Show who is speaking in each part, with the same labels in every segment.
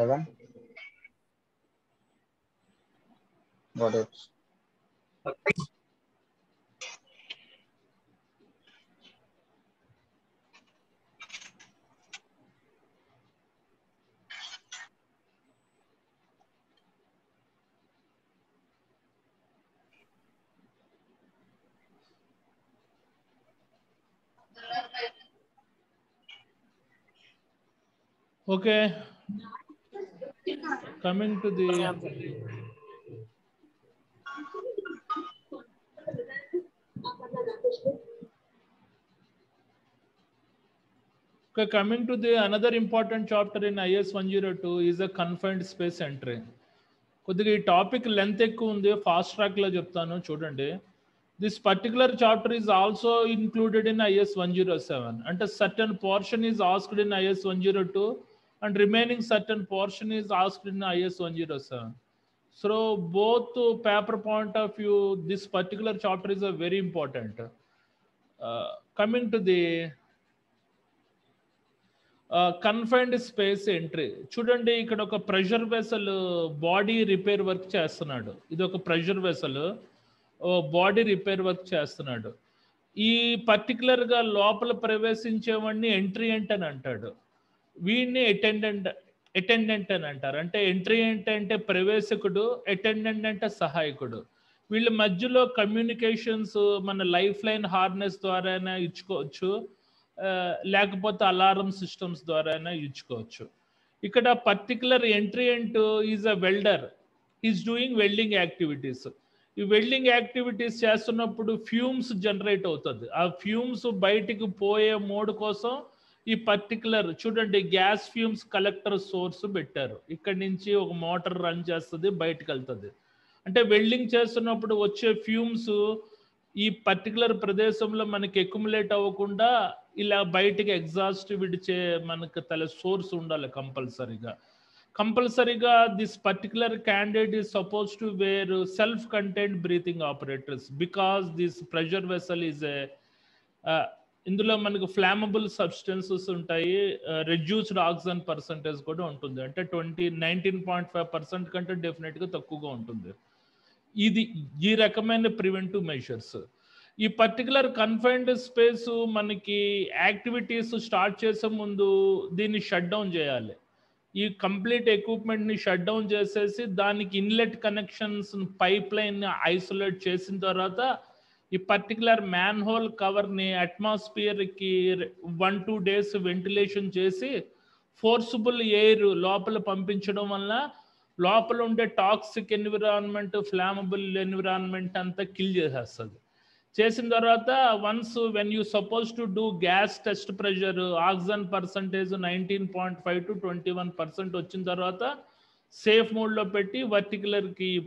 Speaker 1: Evan, got it.
Speaker 2: Okay, coming to the another important chapter in IS 102 is a confined space entry. కొద్దిగా ఈ topic length ఎక్కువ ఉంది, fast ట్రాక్లో చెప్తాను చూడండి. This particular chapter is also included in IS 107. అంటే certain portion is asked in IS 102 and remaining certain portion is asked in IS 107. So both paper point of view, this particular chapter is a very important. Coming to the confined space entry చూడండి, ఇక్కడ ఒక pressure vessel body repair work చేస్తున్నాడు. ఇది ఒక pressure vessel body repair work చేస్తున్నాడు. ఈ పర్టికులర్గా లోపల ప్రవేశించేవాడిని ఎంట్రీ అని అంటాడు, వీడిని అటెండెంట్ అని అంటారు. అంటే ఎంట్రీ అంటే ప్రవేశకుడు, అటెండెంట్ అంటే సహాయకుడు. వీళ్ళ మధ్యలో కమ్యూనికేషన్స్ మన లైఫ్ లైన్ హార్నెస్ ద్వారా ఇచ్చుకోవచ్చు, లేకపోతే అలారం సిస్టమ్స్ ద్వారా ఇచ్చుకోవచ్చు. ఇక్కడ particular entry is a welder, is doing welding activities. ఈ వెల్డింగ్ యాక్టివిటీస్ చేస్తున్నప్పుడు ఫ్యూమ్స్ జనరేట్ అవుతుంది. ఆ ఫ్యూమ్స్ బయటికి పోయే మోడ్ కోసం ఈ పర్టికులర్ చూడండి గ్యాస్ ఫ్యూమ్స్ కలెక్టర్ సోర్స్ పెట్టారు. ఇక్కడ నుంచి ఒక మోటార్ రన్ చేస్తుంది, బయటకు వెళ్తుంది. అంటే వెల్డింగ్ చేస్తున్నప్పుడు వచ్చే ఫ్యూమ్స్ ఈ పర్టికులర్ ప్రదేశంలో మనకి అక్యుములేట్ అవ్వకుండా ఇలా బయటికి ఎగ్జాస్ట్ విడిచే మనకు సోర్స్ ఉండాలి కంపల్సరీగా. This particular candidate is suppose to wear self contained breathing operators because this pressure vessel is ఇందులో మనకు ఫ్లామబుల్ సబ్స్టెన్సెస్ ఉంటాయి, రెడ్యూస్డ్ ఆక్సిజన్ పర్సంటేజ్ కూడా ఉంటుంది. అంటే 19.5% కంటే డెఫినెట్గా తక్కువగా ఉంటుంది. ఇది ఈ రకమైన ప్రివెంటివ్ మెషర్స్. ఈ పర్టికులర్ కన్ఫైన్డ్ స్పేస్ మనకి యాక్టివిటీస్ స్టార్ట్ చేసే ముందు దీన్ని షట్ డౌన్ చేయాలి. ఈ కంప్లీట్ ఎక్విప్మెంట్ని షట్ డౌన్ చేసేసి దానికి inlet connections pipe line isolate చేసిన తర్వాత ఈ పర్టికులర్ మ్యాన్ హోల్ కవర్ని అట్మాస్ఫియర్కి 1-2 days వెంటిలేషన్ చేసి ఫోర్సుబుల్ ఎయిర్ లోపల పంపించడం వల్ల లోపల ఉండే టాక్సిక్ ఎన్విరాన్మెంట్, ఫ్లామబుల్ ఎన్విరాన్మెంట్ అంతా కిల్ చేసేస్తుంది. చేసిన తర్వాత once when you suppose to do gas test pressure oxygen percentage 19.5 to 21% వచ్చిన తర్వాత సేఫ్ మోడ్లో పెట్టి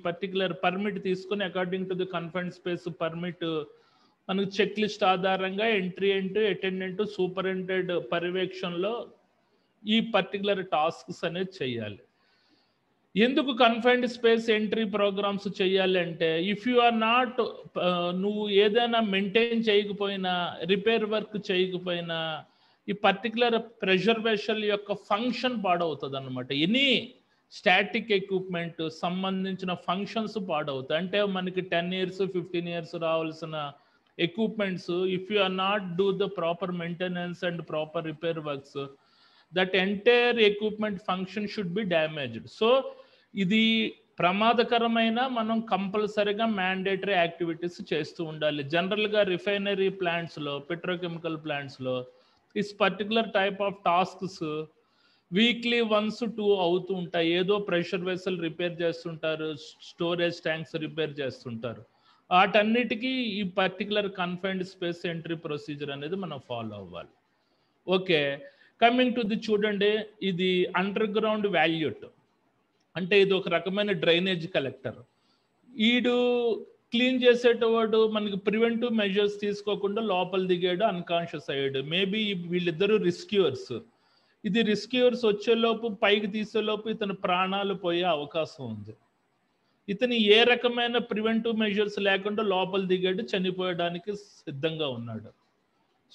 Speaker 2: పర్టికులర్ పర్మిట్ తీసుకుని according to the confined space permit మనకు చెక్ లిస్ట్ ఆధారంగా ఎంట్రీ అటెండెంట్ సూపరింటెండెంట్ పర్యవేక్షణలో ఈ పర్టికులర్ టాస్క్స్ అనేది చేయాలి. ఎందుకు కన్ఫైన్డ్ స్పేస్ ఎంట్రీ ప్రోగ్రామ్స్ చేయాలి అంటే ఇఫ్ యు ఆర్ నాట్ నువ్వు ఏదైనా మెయింటైన్ చేయకపోయినా, రిపేర్ వర్క్ చేయకపోయినా ఈ పర్టికులర్ ప్రెషర్ వెసల్ యొక్క ఫంక్షన్ పాడవుతుంది అన్నమాట. ఎనీ స్టాటిక్ ఎక్విప్మెంట్ సంబంధించిన ఫంక్షన్స్ పాడవుతాయి. అంటే మనకి 10 years 15 years రావాల్సిన equipments if you are not do the proper maintenance and proper repair works that entire equipment function should be damaged. So ఇది ప్రమాదకరమైన మనం కంపల్సరీగా మ్యాండేటరీ యాక్టివిటీస్ చేస్తూ ఉండాలి. జనరల్గా రిఫైనరీ ప్లాంట్స్లో, పెట్రోకెమికల్ ప్లాంట్స్లో is particular type of tasks weekly 1-2 అవుతూ ఉంటాయి. ఏదో ప్రెషర్ వెసల్ రిపేర్ చేస్తుంటారు, స్టోరేజ్ ట్యాంక్స్ రిపేర్ చేస్తుంటారు. వాటన్నిటికీ ఈ particular confined space entry procedure అనేది మనం ఫాలో అవ్వాలి. ఓకే, కమింగ్ టు ది చూడండి, ఇది అండర్ గ్రౌండ్ వాల్యూట్. అంటే ఇది ఒక రకమైన డ్రైనేజ్ కలెక్టర్. ఈడు క్లీన్ చేసేటవాడు మనకి ప్రివెంటివ్ మెజర్స్ తీసుకోకుండా లోపల దిగాడు, అన్కాన్షియస్ అయ్యాడు. మేబీ వీళ్ళిద్దరూ రిస్క్యూర్స్. ఇది రిస్క్యూర్స్ వచ్చేలోపు పైకి తీసేలోపు ఇతను ప్రాణాలు పోయే అవకాశం ఉంది. ఇతను ఏ రకమైన ప్రివెంటివ్ మెజర్స్ లేకుండా లోపల దిగాడు, చనిపోయడానికి సిద్ధంగా ఉన్నాడు.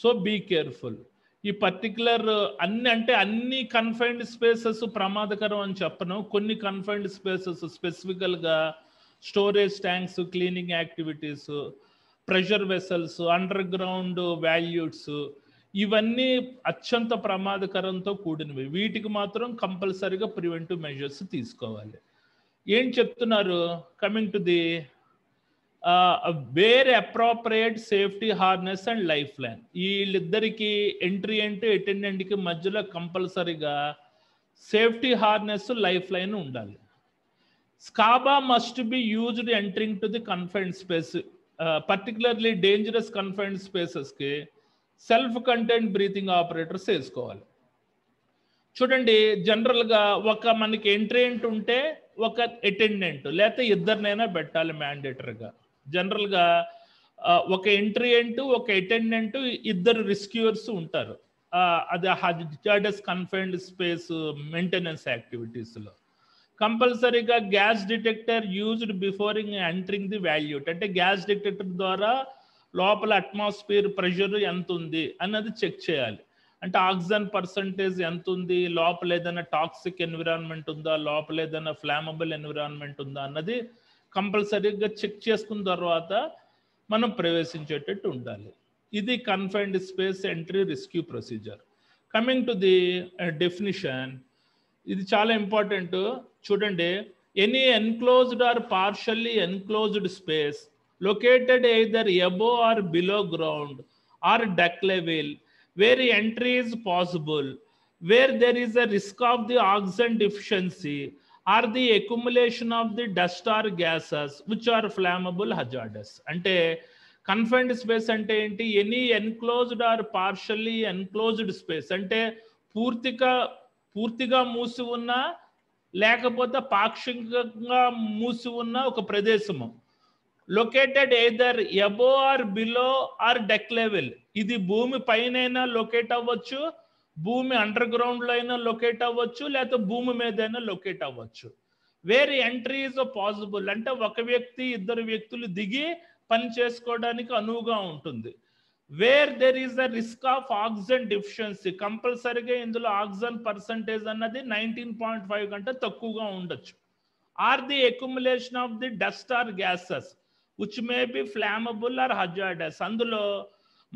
Speaker 2: So be careful. ఈ పర్టికులర్ అన్ని కన్ఫైన్డ్ స్పేసెస్ ప్రమాదకరం అని చెప్పను. కొన్ని కన్ఫైన్డ్ స్పేసెస్ స్పెసిఫికల్గా storage tanks, cleaning activities, pressure vessels, under ground vaults, ఇవన్నీ అత్యంత ప్రమాదకరంతో కూడినవి. వీటికి మాత్రం కంపల్సరీగా ప్రివెంటివ్ మెజర్స్ తీసుకోవాలి. ఏం చెప్తున్నారు? Coming to the wear appropriate safety harness and life line. వీళ్ళిద్దరికి ఎంట్రీ అటెండెంట్కి మధ్యలో కంపల్సరీగా సేఫ్టీ హార్నెస్, లైఫ్ లైన్ ఉండాలి. SCBA must be used entering to the confined space, particularly dangerous confined స్పేసెస్కి సెల్ఫ్ కంటైన్డ్ బ్రీతింగ్ ఆపరేటర్స్ వేసుకోవాలి. చూడండి, జనరల్గా మనకి ఎంట్రీ ఉంటే ఒక అటెండెంట్ లేకపోతే ఇద్దరినైనా పెట్టాలి మ్యాండేటరీగా. జనరల్గా ఒక ఎంట్రీ ఒక అటెండెంట్, ఇద్దరు రెస్క్యూయర్స్ ఉంటారు. అది హజార్డస్ కన్ఫైన్డ్ స్పేస్ మెయింటెనెన్స్ యాక్టివిటీస్లో. కంపల్సరీగా gas detector used before entering the volute, అంటే గ్యాస్ డిటెక్టర్ ద్వారా లోపల అట్మాస్ఫియర్ ప్రెషర్ ఎంత ఉంది అన్నది చెక్ చేయాలి. అంటే ఆక్సిజన్ పర్సంటేజ్ ఎంత ఉంది, లోపల ఏదైనా టాక్సిక్ ఎన్విరాన్మెంట్ ఉందా, లోపల ఏదైనా ఫ్లామబుల్ ఎన్విరాన్మెంట్ ఉందా అన్నది కంపల్సరీగా చెక్ చేసుకున్న తర్వాత మనం ప్రవేశించేటట్టు ఉండాలి. ఇది confined space entry rescue procedure. Coming to the definition, ఇది చాలా ఇంపార్టెంట్. చూడండి, any enclosed or partially enclosed space located either above or below ground or deck level where entry is possible, where there is a risk of the oxygen deficiency or the accumulation of the dust or gases which are flammable hazardous. అంటే confined space అంటే ఏంటి? Any enclosed or partially enclosed space అంటే పూర్తిగా మూసి ఉన్న లేకపోతే పాక్షికంగా మూసి ఉన్న ఒక ప్రదేశము. Located either above or below or deck level, ఇది భూమి పైన లొకేట్ అవ్వచ్చు, భూమి అండర్ గ్రౌండ్లో అయినా లొకేట్ అవ్వచ్చు, లేకపోతే భూమి మీదైనా లొకేట్ అవ్వచ్చు. వేర్ ఎంట్రీ ఈజ్ పాసిబుల్ అంటే ఒక వ్యక్తి, ఇద్దరు వ్యక్తులు దిగి పని చేసుకోవడానికి అనువుగా ఉంటుంది. Where there is the risk of oxygen deficiency, కంపల్సరీగా ఇందులో ఆక్సిజన్ పర్సంటేజ్ అన్నది 19.5 కంటే తక్కువగా ఉండొచ్చు. Or the accumulation of the dust or gases which may be flammable or hazardous, అందులో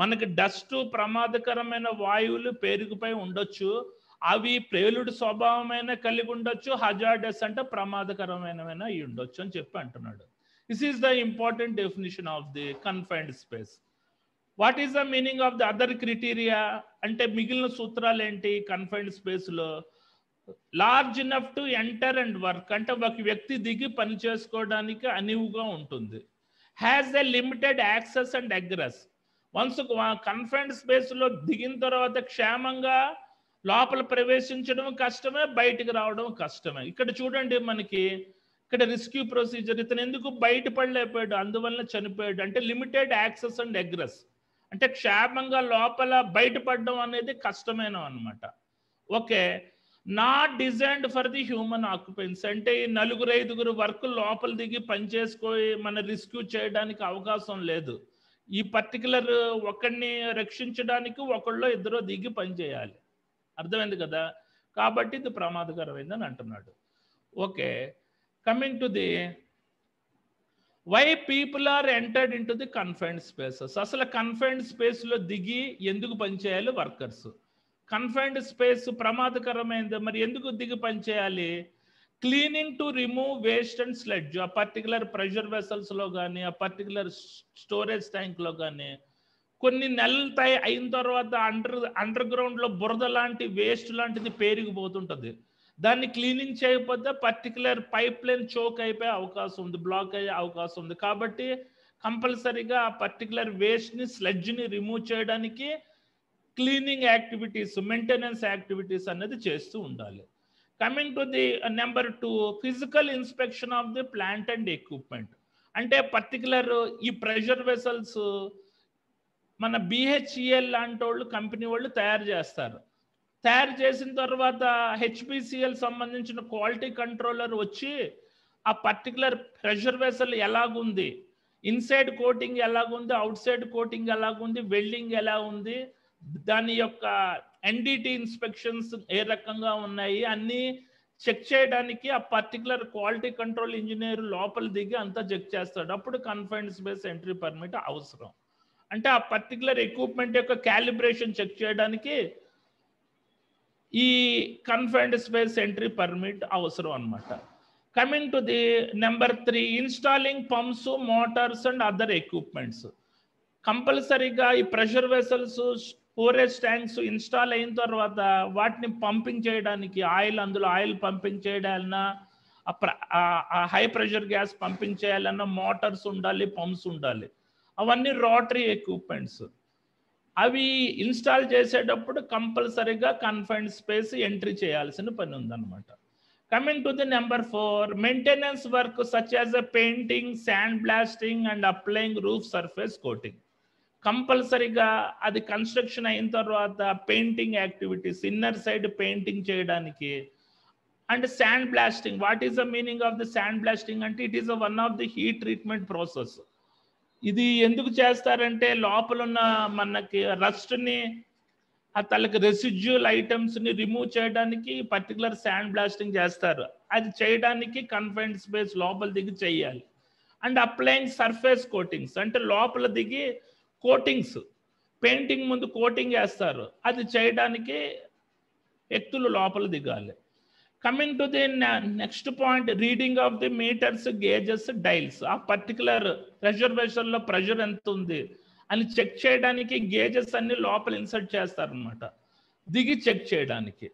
Speaker 2: మనకి డస్ట్, ప్రమాదకరమైన వాయువులు పేరుకుపోయి ఉండొచ్చు, అవి ప్రేలుడు స్వభావమైన కలిగి ఉండొచ్చు, హజార్డస్ అంటే ప్రమాదకరమైనవైనా అయి ఉండొచ్చు అని చెప్పి అంటున్నాడు. This is the important definition of the confined space. What is the meaning of the other criteria అంటే మిగిలిన సూత్రాలు ఏంటి? కన్ఫైన్డ్ స్పేస్లో large enough to enter and work అంటే ఒక వ్యక్తి దిగి పని చేసుకోవడానికి అనువుగా ఉంటుంది. Has a limited access and agrees, once confined స్పేస్లో దిగిన తర్వాత క్షేమంగా లోపల ప్రవేశించడం కష్టమే, బయటికి రావడం కష్టమే. ఇక్కడ చూడండి, మనకి ఇక్కడ రెస్క్యూ ప్రొసీజర్, ఇతను ఎందుకు బయటపడలేకపోయాడు, అందువల్ల చనిపోయాడు అంటే లిమిటెడ్ యాక్సెస్ అండ్ అగ్రెస్ అంటే క్షేమంగా లోపల బయటపడడం అనేది కష్టమైన అనమాట. Okay, not designed for the human occupancy అంటే ఈ 4-5 వర్క్ లోపల దిగి పనిచేసుకొని మన రెస్క్యూ చేయడానికి అవకాశం లేదు. ఈ పర్టికులర్ ఒకరిని రక్షించడానికి ఒకళ్ళో ఇద్దరో దిగి పనిచేయాలి. అర్థమైంది కదా? కాబట్టి ఇది ప్రమాదకరమైందని అంటున్నాడు. Okay, coming to the why people are entered in to the confined spaces. అసలు కన్ఫైన్డ్ స్పేస్లో దిగి ఎందుకు పనిచేయాలి వర్కర్స్? కన్ఫైన్డ్ స్పేస్ ప్రమాదకరమైంది, మరి ఎందుకు దిగి పనిచేయాలి? Cleaning to remove waste and sledge, ఆ పర్టికులర్ ప్రెషర్ వెసల్స్లో కానీ ఆ పర్టికులర్ స్టోరేజ్ ట్యాంక్లో కానీ కొన్ని నెలలు అయిన తర్వాత అండర్ గ్రౌండ్లో బురద లాంటి వేస్ట్ లాంటిది పేరుకుపోతుంటుంది. దాన్ని క్లీనింగ్ చేయకపోతే పర్టికులర్ పైప్ లైన్ చోక్ అయిపోయే అవకాశం ఉంది, బ్లాక్ అయ్యే అవకాశం ఉంది. కాబట్టి కంపల్సరీగా ఆ పర్టికులర్ వేస్ట్ని, స్లెడ్జ్ని రిమూవ్ చేయడానికి క్లీనింగ్ యాక్టివిటీస్, మెయింటెనెన్స్ యాక్టివిటీస్ అనేది చేస్తూ ఉండాలి. Coming to the number 2, physical inspection of the plant and equipment అంటే పర్టికులర్ ఈ ప్రెషర్ వెసల్స్ మన BHEL లాంటి వాళ్ళు, కంపెనీ వాళ్ళు తయారు చేస్తారు. తయారు చేసిన తర్వాత HPCL సంబంధించిన క్వాలిటీ కంట్రోలర్ వచ్చి ఆ పర్టికులర్ ప్రెషర్ వెసల్ ఎలాగుంది, ఇన్సైడ్ కోటింగ్ ఎలాగుంది, అవుట్ సైడ్ కోటింగ్ ఎలాగుంది, వెల్డింగ్ ఎలా ఉంది, దాని యొక్క ఎన్డిటి ఇన్స్పెక్షన్స్ ఏ రకంగా ఉన్నాయి అన్నీ చెక్ చేయడానికి ఆ పర్టికులర్ క్వాలిటీ కంట్రోల్ ఇంజనీర్ లోపల దిగి అంతా చెక్ చేస్తాడు. అప్పుడు కన్ఫైన్డ్ స్పేస్ ఎంట్రీ పర్మిట్ అవసరం. అంటే ఆ పర్టికులర్ ఎక్విప్మెంట్ యొక్క క్యాలిబ్రేషన్ చెక్ చేయడానికి ఈ కన్ఫైన్డ్ స్పేస్ ఎంట్రీ పర్మిట్ అవసరం అన్నమాట. Coming to the number 3, installing pumps, Motors and other equipments. కంపల్సరీగా ఈ pressure vessels, storage tanks install అయిన తర్వాత వాటిని పంపింగ్ చేయడానికి అందులో ఆయిల్ పంపింగ్ చేయాలన్నా, హై ప్రెషర్ గ్యాస్ పంపింగ్ చేయాలన్నా మోటార్స్ ఉండాలి, పంప్స్ ఉండాలి. అవన్నీ రోటరీ ఎక్విప్మెంట్స్. అవి ఇన్స్టాల్ చేసేటప్పుడు కంపల్సరీగా కన్ఫైన్డ్ స్పేస్ ఎంట్రీ చేయాల్సిన పని ఉందన్నమాట. Coming to the number 4, maintenance work such as painting, sand blasting and applying roof surface coating. కంపల్సరీగా అది కన్స్ట్రక్షన్ అయిన తర్వాత painting activities, inner side painting చేయడానికి and sand blasting. What is the meaning of the sand blasting అంటే it is one of the heat treatment process. ఇది ఎందుకు చేస్తారంటే లోపల ఉన్న మనకి రస్ట్ని, ఆ తలకి రెసిడ్యూల్ ఐటమ్స్ని రిమూవ్ చేయడానికి పర్టికులర్ శాండ్ బ్లాస్టింగ్ చేస్తారు. అది చేయడానికి కన్ఫైన్డ్ స్పేస్ లోపల దిగి చేయాలి. అండ్ అప్లయింగ్ సర్ఫేస్ కోటింగ్స్ అంటే లోపల దిగి కోటింగ్స్, పెయింటింగ్ ముందు కోటింగ్ వేస్తారు, అది చేయడానికి వ్యక్తులు లోపల దిగాలి. Coming to the next point, reading of the meters, gauges, dials. ఆ పర్టికులర్ ప్రెషర్ వెసల్లో ప్రెషర్ ఎంత ఉంది అని చెక్ చేయడానికి గేజెస్ అన్ని లోపల ఇన్సర్ట్ చేస్తారనమాట, దిగి చెక్ చేయడానికి.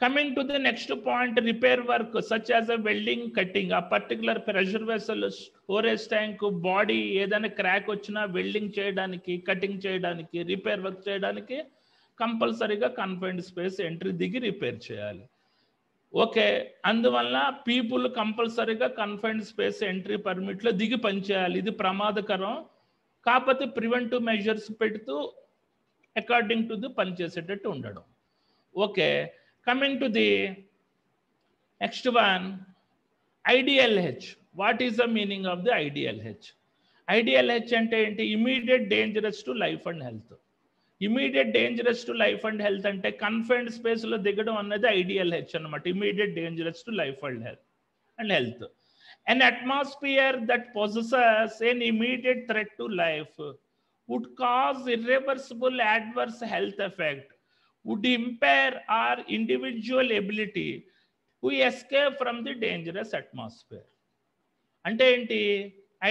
Speaker 2: Coming to the next point, repair work such as a welding, cutting. ఆ particular pressure vessel, storage tank body ఏదైనా క్రాక్ వచ్చినా వెల్డింగ్ చేయడానికి, కటింగ్ చేయడానికి, రిపేర్ వర్క్ చేయడానికి కంపల్సరీగా కన్ఫైన్డ్ స్పేస్ ఎంట్రీ దిగి రిపేర్ చేయాలి. ఓకే, అందువల్ల పీపుల్ కంపల్సరీగా కన్ఫైన్డ్ స్పేస్ ఎంట్రీ పర్మిట్లో దిగి పనిచేయాలి. ఇది ప్రమాదకరం, కాకపోతే ప్రివెంటివ్ మెజర్స్ పెడుతూ అకార్డింగ్ టు ది పనిచేసేటట్టు ఉండడం. Okay, coming to the next one, IDLH. What is the meaning of the IDLH? IDLH అంటే ఏంటి? Immediate dangerous to life and health. Immediate dangerous to life and health అంటే confined స్పేస్లో దిగడం అన్నది IDLH అనమాట. Immediate dangerous to life and health. An atmosphere that possesses an immediate threat to life would cause irreversible adverse health effect, would impair our individual ability to escape from the dangerous atmosphere. అంటే ఏంటి?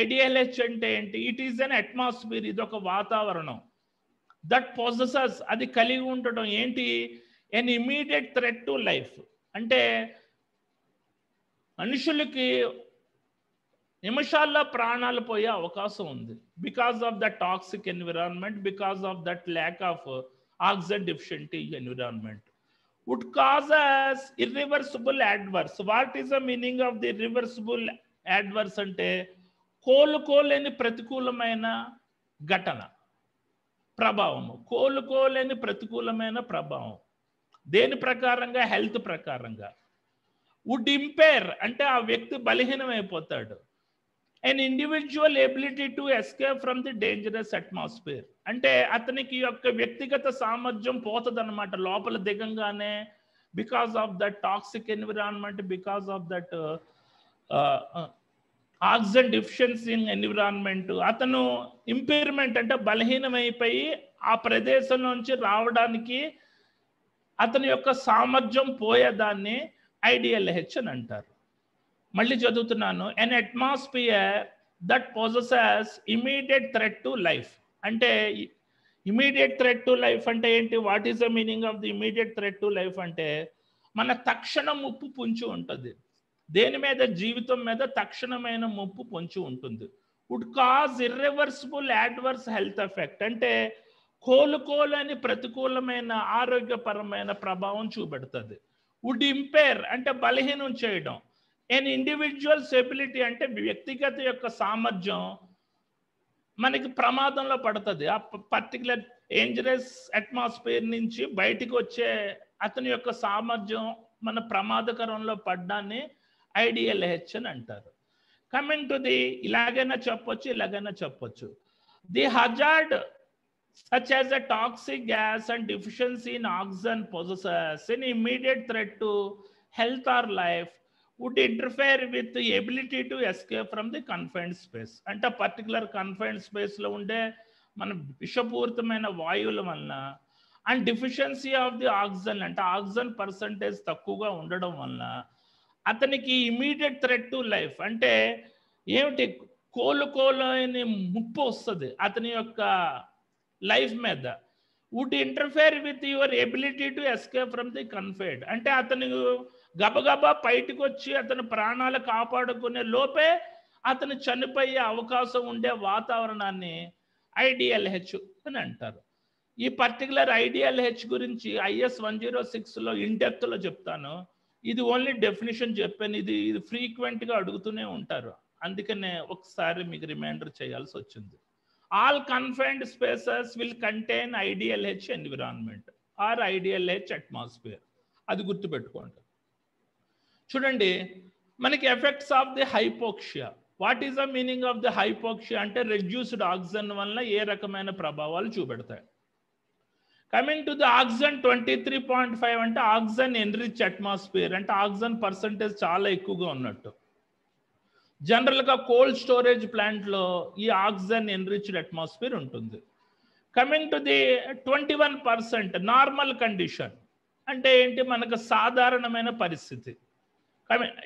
Speaker 2: ఐడిఎల్హెచ్ అంటే ఏంటి? It is an atmosphere, ఇది ఒక వాతావరణం. That possesses, అది కలిగి ఉండటం ఏంటి? An immediate threat to life అంటే మనుషులకి నిమిషాల్లో ప్రాణాలు పోయే అవకాశం ఉంది. Because of the toxic environment, because of that lack of oxygen deficiency environment would causes irreversible adverse. What is the meaning of the irreversible adverse అంటే కోలుకోలేని ప్రతికూలమైన ఘటన, ప్రభావము. కోలుకోలేని ప్రతికూలమైన ప్రభావం దేని ప్రకారంగా? హెల్త్ ప్రకారంగా. వుడ్ ఇంపేర్ అంటే ఆ వ్యక్తి బలహీనమైపోతాడు. an individual ability to escape from the dangerous atmosphere అంటే అతనికి యొక్క వ్యక్తిగత సామర్థ్యం పోతదన్నమాట లోపల దిగంగానే. Because of that toxic environment, because of that oxygen deficiency in environment అతను ఇంపైర్మెంట్ అంటే బలహీనమైపోయి ఆ ప్రదేశం నుంచి రావడానికి అతని యొక్క సామర్థ్యం పోయేదాన్ని ఐడిఎల్హెచ్ అని అంటారు. మళ్ళీ చదువుతున్నాను. An atmosphere that possesses immediate threat to life అంటే ఇమీడియట్ థ్రెట్ టు లైఫ్ అంటే ఏంటి? What is the meaning of the immediate threat to life అంటే మన తక్షణ ముప్పు పొంచి ఉంటుంది. దేని మీద? జీవితం మీద తక్షణమైన ముప్పు పొంచి ఉంటుంది. Would cause irreversible adverse health effect అంటే కోలుకోలేని ప్రతికూలమైన ఆరోగ్యపరమైన ప్రభావం చూపెడుతుంది. వుడ్ ఇంపైర్ అంటే బలహీనం చేయడం. ఎన్ ఇండివిజువల్స్ ఎబిలిటీ అంటే వ్యక్తిగత యొక్క సామర్థ్యం మనకి ప్రమాదంలో పడుతుంది. ఆ పర్టికులర్ డేంజరస్ అట్మాస్ఫియర్ నుంచి బయటికి వచ్చే అతని యొక్క సామర్థ్యం మన ప్రమాదకరంలో పడ్డాన్ని ఐడిఎల్హెచ్ అని అంటారు. కమింగ్ టు ది ఇలాగైనా చెప్పొచ్చు, ఇలాగైనా చెప్పొచ్చు. The hazard such as a toxic gas and deficiency in oxygen possesses an immediate threat to health or life, would interfere with the ability to escape from the confined space. అంటే particular confined స్పేస్లో ఉండే మన విషపూరితమైన వాయువుల వలన and deficiency of the oxygen అంటే oxygen percentage తక్కువగా ఉండడం వలన అతనికి ఇమీడియట్ థ్రెట్ టు లైఫ్ అంటే ఏమిటి కోలుకోలేని ముప్పు వస్తుంది అతని యొక్క లైఫ్ మీద. Would interfere with your ability to escape from the confined అంటే అతను గబగబా బయటకు వచ్చి అతని ప్రాణాలు కాపాడుకునే లోపే అతను చనిపోయే అవకాశం ఉండే వాతావరణాన్ని ఐడిఎల్హెచ్ అని అంటారు. ఈ పర్టికులర్ ఐడిఎల్హెచ్ గురించి IS 106లో ఇన్డెప్త్లో చెప్తాను. ఇది ఓన్లీ డెఫినేషన్ చెప్పాను. ఇది ఫ్రీక్వెంట్గా అడుగుతూనే ఉంటారు, అందుకనే ఒకసారి మీకు రిమైండర్ చేయాల్సి వచ్చింది. All confined spaces will contain IDLH environment or IDLH atmosphere. అది గుర్తుపెట్టుకోండి. చూడండి, మనకి effects of the hypoxia. What is the meaning of the hypoxia అంటే రెడ్యూస్డ్ ఆక్సిజన్ వల్ల ఏ రకమైన ప్రభావాలు చూపెడతాయి. కమింగ్ టు ది ఆక్సిజన్ 23.5 అంటే ఆక్సిజన్ ఎన్రిచ్ అట్మాస్ఫియర్ అంటే ఆక్సిజన్ పర్సంటేజ్ చాలా ఎక్కువగా ఉన్నట్టు. జనరల్గా కోల్డ్ స్టోరేజ్ ప్లాంట్లో ఈ ఆక్సిజన్ ఎన్రిచ్డ్ అట్మాస్ఫియర్ ఉంటుంది. Coming to the 21% normal condition అంటే ఏంటి, మనకు సాధారణమైన పరిస్థితి.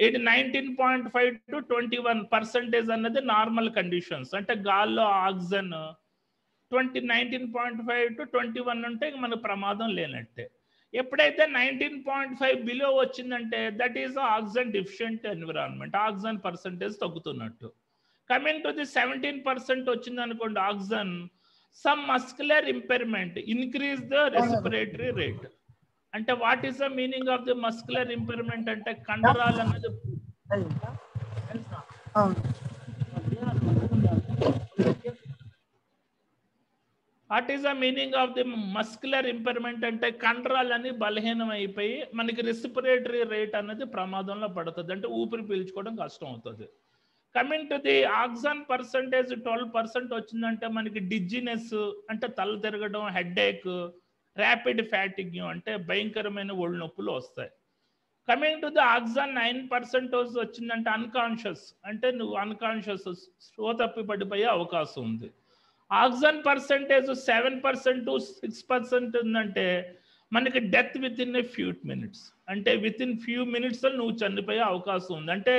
Speaker 2: ఇది 19.5 to 21% అన్నది నార్మల్ కండిషన్స్ అంటే గాల్లో ఆక్సిజన్ 19.5 to 21 ఉంటే మనకు ప్రమాదం లేనట్టే. ఎప్పుడైతే 19.5 బిలో వచ్చిందంటే that is oxygen deficient environment, oxygen percentage తగ్గుతున్నట్టు. కమింగ్ టు ది 17% వచ్చింది అనుకోండి oxygen, some muscular impairment increase the respiratory rate. అంటే what is the meaning of the muscular impairment అంటే కండరాలు అన్నది what is the meaning of the muscular impairment అంటే కండరాలని బలహీనం అయిపోయి మనకి రెస్పిరేటరీ రేట్ అన్నది ప్రమాదంలో పడుతుంది, అంటే ఊపిరి పీల్చుకోవడం కష్టం అవుతుంది. Coming to the oxygen percentage 12% వచ్చిందంటే మనకి డిజినెస్ అంటే తల తిరగడం, హెడ్ఏక్, ర్యాపిడ్ ఫ్యాటిగ్ అంటే భయంకరమైన ఒళ్ళు నొప్పులు వస్తాయి. కమింగ్ టు ది ఆక్సిజన్ 9% వచ్చిందంటే అన్కాన్షియస్ అంటే నువ్వు అన్కాన్షియస్ స్పృహ తప్పి పడిపోయే అవకాశం ఉంది. ఆక్సిజన్ పర్సంటేజ్ 7% to 6% ఉందంటే మనకి death with in few minutes అంటే విత్ ఇన్ ఫ్యూ మినిట్స్ నువ్వు చనిపోయే అవకాశం ఉంది. అంటే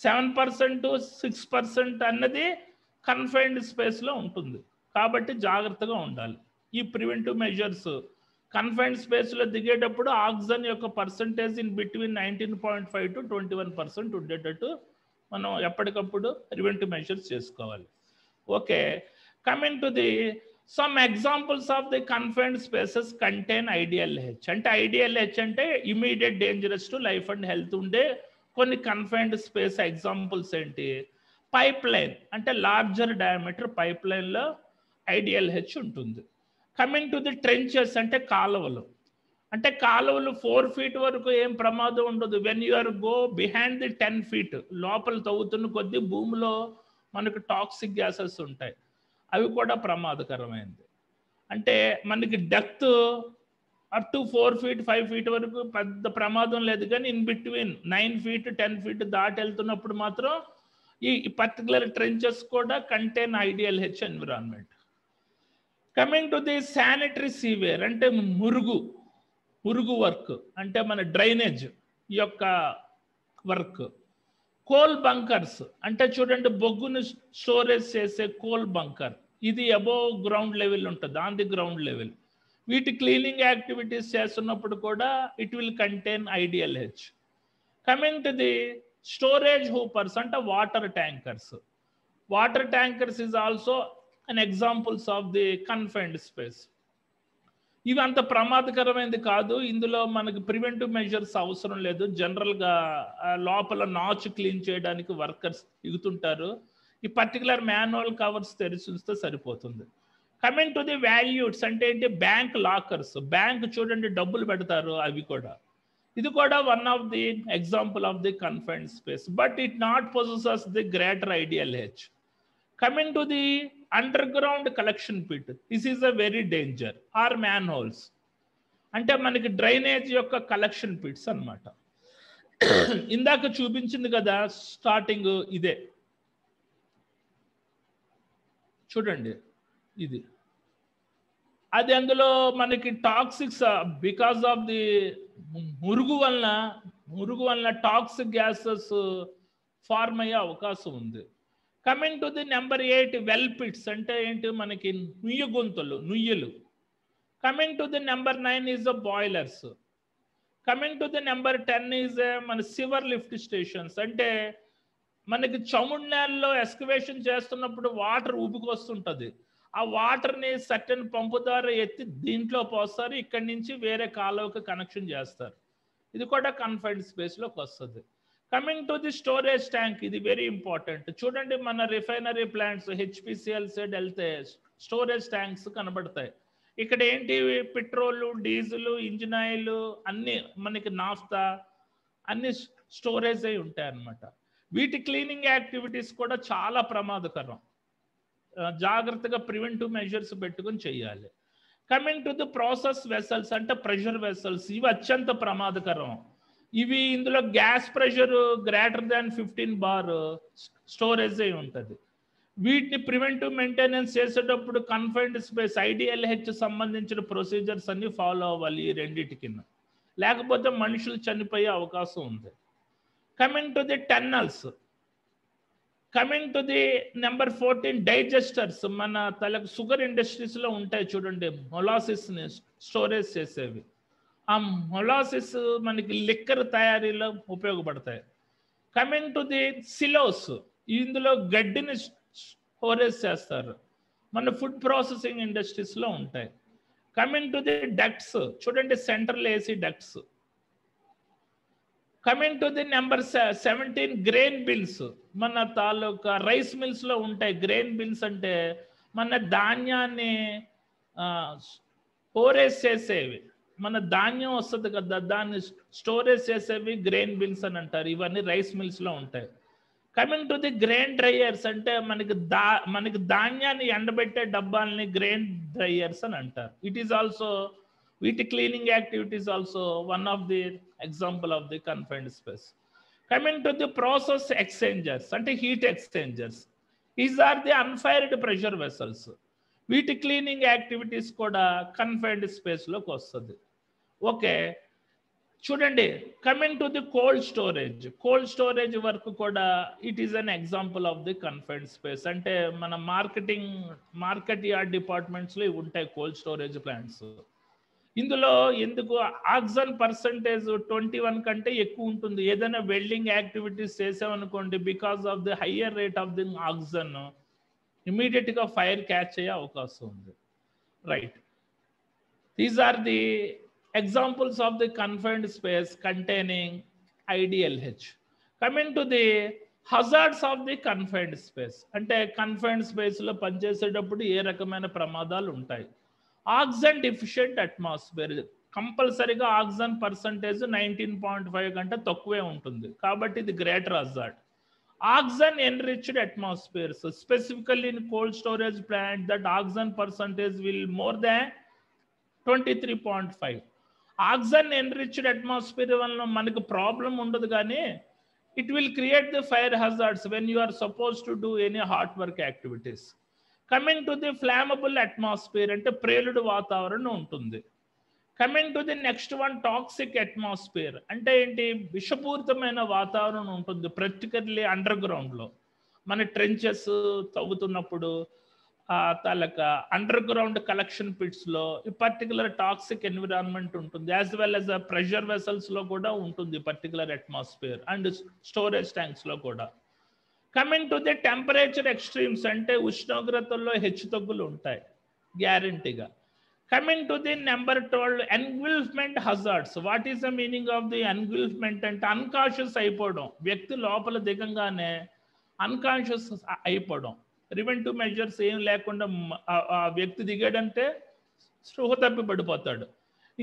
Speaker 2: 7% to 6% అన్నది కన్ఫైన్డ్ స్పేస్లో ఉంటుంది, కాబట్టి జాగ్రత్తగా ఉండాలి. ఈ ప్రివెంటివ్ మెజర్స్ కన్ఫైన్డ్ స్పేస్లో దిగేటప్పుడు ఆక్సిజన్ యొక్క పర్సంటేజ్ ఇన్ బిట్వీన్ 19.5 to 21% ఉండేటట్టు మనం ఎప్పటికప్పుడు ప్రివెంటివ్ మెజర్స్ చేసుకోవాలి. Okay, coming to the some examples of the confined spaces contain IDLH అంటే ఐడిఎల్హెచ్ అంటే immediate dangerous to life and health ఉండే కొన్ని కన్ఫైన్డ్ స్పేస్ ఎగ్జాంపుల్స్ ఏంటి, పైప్ లైన్ అంటే లార్జర్ డయామీటర్ పైప్ లైన్లో ఐడిఎల్హెచ్ ఉంటుంది. కమింగ్ టు ది ట్రెంచెస్ అంటే కాలువలు, అంటే కాలువలు 4 feet వరకు ఏం ప్రమాదం ఉండదు. When you are go behind the 10 feet లోపల తవ్వుతున్న కొద్దీ భూమిలో మనకు టాక్సిక్ గ్యాసెస్ ఉంటాయి, అవి కూడా ప్రమాదకరమైనది. అంటే మనకి depth up to 4 feet 5 feet వరకు పెద్ద ప్రమాదం లేదు, కానీ ఇన్ బిట్వీన్ 9 feet 10 feet దాటి వెళ్తున్నప్పుడు మాత్రం ఈ పర్టికులర్ ట్రెంచెస్ కూడా contain IDLH environment. Coming to the sanitary sewer అంటే మురుగు వర్క్ అంటే మన డ్రైనేజ్ యొక్క వర్క్. కోల్ బంకర్స్ అంటే చూడండి బొగ్గును స్టోరేజ్ చేసే కోల్ బంకర్, ఇది అబోవ్ గ్రౌండ్ లెవెల్ ఉంటుంది, ఆన్ ది గ్రౌండ్ లెవెల్. వీటి క్లీనింగ్ యాక్టివిటీస్ చేస్తున్నప్పుడు కూడా it will contain IDLH. Coming to the storage hoppers అంటే water tankers. Water tankers is also an examples of the confined space. ఇవి అంత ప్రమాదకరమైనది కాదు, ఇందులో మనకి ప్రివెంటివ్ మెజర్స్ అవసరం లేదు. జనరల్గా లోపల నాచ్ క్లీన్ చేయడానికి వర్కర్స్ దిగుతుంటారు, ఈ పర్టికులర్ మాన్యువల్ కవర్స్ తెరిచి ఉంచితే సరిపోతుంది. కమింగ్ టు ది వాల్యూట్స్ అంటే ఏంటి, బ్యాంక్ లాకర్స్, బ్యాంక్ చూడండి డబ్బులు పెడతారు, అవి కూడా ఇది కూడా one of the example of the confined space, but it not possesses the greater IDLH. Coming to the under collection pit, this is a very danger, or man holes, అంటే మనకి drainage యొక్క కలెక్షన్ పిట్స్ అన్నమాట. ఇందాక చూపించింది కదా starting, ఇదే చూడండి, ఇది అది. అందులో మనకి టాక్సిక్స్ బికాస్ ఆఫ్ ది మురుగు వలన టాక్సిక్ గ్యాసెస్ ఫార్మ్ అయ్యే అవకాశం ఉంది. Coming to the number 8 well pits, అంటే ఏంటి, మనకి నుయ్యలు. Coming to the number 9 is the boilers. Coming to the number 10 is మన సివర్ లిఫ్ట్ స్టేషన్స్, అంటే మనకి చముడు నేలలో ఎక్స్కవేషన్ చేస్తున్నప్పుడు వాటర్ ఊపికొస్తుంటుంది, ఆ వాటర్ని సర్టెన్ పంపు ద్వారా ఎత్తి దీంట్లో పోస్తారు, ఇక్కడి నుంచి వేరే కాలువకి కనెక్షన్ చేస్తారు. ఇది కూడా కన్ఫైన్డ్ స్పేస్లోకి వస్తుంది. Coming to the storage tank, ఇది వెరీ ఇంపార్టెంట్. చూడండి, మన రిఫైనరీ ప్లాంట్స్ హెచ్పిసిఎల్ సైడ్ వెళ్తే స్టోరేజ్ ట్యాంక్స్ కనబడతాయి. ఇక్కడ ఏంటి, పెట్రోల్, డీజిల్, ఇంజిన్ ఆయిల్ అన్ని, మనకి నాఫ్తా అన్ని స్టోరేజ్ అయి ఉంటాయి అన్నమాట. వీటి క్లీనింగ్ యాక్టివిటీస్ కూడా చాలా ప్రమాదకరం, జాగ్రత్తగా ప్రివెంటివ్ మెజర్స్ పెట్టుకుని చేయాలి. Coming to the process vessels, అంటే ప్రెషర్ వెసల్స్, ఇవి అత్యంత ప్రమాదకరం. ఇవి ఇందులో gas pressure greater than 15 bar storage అయి ఉంటుంది. వీటిని ప్రివెంటివ్ మెయింటెనెన్స్ చేసేటప్పుడు కన్ఫైన్డ్ స్పేస్ IDLH సంబంధించిన ప్రొసీజర్స్ అన్ని ఫాలో అవ్వాలి ఈ రెండింటికి, లేకపోతే మనుషులు చనిపోయే అవకాశం ఉంది. Coming to the tunnels, coming to the number 14 డైజెస్టర్స్, మన తలకు షుగర్ ఇండస్ట్రీస్లో ఉంటాయి చూడండి, మొలాసిస్ని స్టోరేజ్ చేసేవి. ఆ మొలాసిస్ మనకి లిక్కర్ తయారీలో ఉపయోగపడతాయి. కమింగ్ టు ది సిలోస్, ఇందులో గడ్డిని స్టోరేజ్ చేస్తారు, మన ఫుడ్ ప్రాసెసింగ్ ఇండస్ట్రీస్లో ఉంటాయి. కమింగ్ టు ది డక్ట్స్, చూడండి central AC ducts. Coming to the number 17 grain bins, మన తాలూకా రైస్ మిల్స్లో ఉంటాయి. గ్రెయిన్ బిన్స్ అంటే మన ధాన్యాన్ని స్టోరేజ్ చేసేవి, మన ధాన్యం వస్తుంది కదా దాన్ని స్టోరేజ్ చేసేవి గ్రెయిన్ బిన్స్ అని అంటారు. ఇవన్నీ రైస్ మిల్స్లో ఉంటాయి. Coming to the grain dryers, అంటే మనకి ధాన్యాన్ని ఎండబెట్టే డబ్బాలని గ్రెయిన్ డ్రైయర్స్ అని అంటారు. ఇట్ ఈస్ ఆల్సో, వీటి cleaning activities also one of the example of the confined space. Coming to the process exchangers, అంటే heat exchangers, is or the unfired pressure vessels. వీటి క్లీనింగ్ యాక్టివిటీస్ కూడా confined స్పేస్లోకి వస్తుంది. Okay, చూడండి, coming to the cold storage వరకు కూడా it is an example of the confined space. అంటే మన మార్కెట్ యార్డ్ డిపార్ట్మెంట్స్లో ఇవి ఉంటాయి కోల్డ్ స్టోరేజ్ ప్లాంట్స్. ఇందులో ఎందుకు ఆక్సిజన్ పర్సంటేజ్ 21 కంటే ఎక్కువ ఉంటుంది. ఏదైనా వెల్డింగ్ యాక్టివిటీస్ చేసామనుకోండి, because of the higher rate of the oxygen ఇమీడియట్గా ఫైర్ క్యాచ్ అయ్యే అవకాశం ఉంది. Right, these are the examples of the confined space containing IDLH. Coming to the hazards of the confined space, అంటే confined స్పేస్లో పనిచేసేటప్పుడు ఏ రకమైన ప్రమాదాలు ఉంటాయి. ఆక్సిజన్ డెఫిషియెంట్ అట్మాస్ఫియర్, కంపల్సరీగా ఆక్సిజన్ పర్సంటేజ్ 19.5 కంటే తక్కువే ఉంటుంది, కాబట్టి ఇది greater hazard. Oxygen enriched atmospheres, specifically in cold storage plant that oxygen percentage will more than 23.5. Oxygen enriched atmosphere వలన మనకు ప్రాబ్లం ఉండదు, కానీ it will create the fire hazards when you are suppose to do any hot work activities. Coming to the flammable atmosphere, అంటే ప్రేలుడు వాతావరణం ఉంటుంది. Coming to the next one toxic atmosphere, అంటే ఏంటి, విషపూరితమైన వాతావరణం ఉంటుంది, పర్టికులర్లీ అండర్ గ్రౌండ్లో. మన ట్రెంచెస్ తవ్వుతున్నప్పుడు తాలూకా అండర్ గ్రౌండ్ కలెక్షన్ పిట్స్లో ఈ పర్టికులర్ టాక్సిక్ ఎన్విరాన్మెంట్ ఉంటుంది, యాజ్ వెల్ యాజ్ ప్రెషర్ వెసల్స్లో కూడా ఉంటుంది పర్టికులర్ అట్మాస్ఫియర్, అండ్ స్టోరేజ్ ట్యాంక్స్లో కూడా. Coming to the temperature extremes, అంటే ఉష్ణోగ్రతల్లో హెచ్చుతగ్గులు ఉంటాయి గ్యారంటీగా. Coming to the number 12 engulfment hazards. What is the meaning of the engulfment అంటే అన్కాన్షియస్ అయిపోవడం, వ్యక్తి లోపల దిగంగానే అన్కాన్షియస్ అయిపోవడం. ప్రివెంటివ్ మెజర్స్ ఏం లేకుండా ఆ వ్యక్తి దిగాడంటే స్పృహ తప్పి పడిపోతాడు.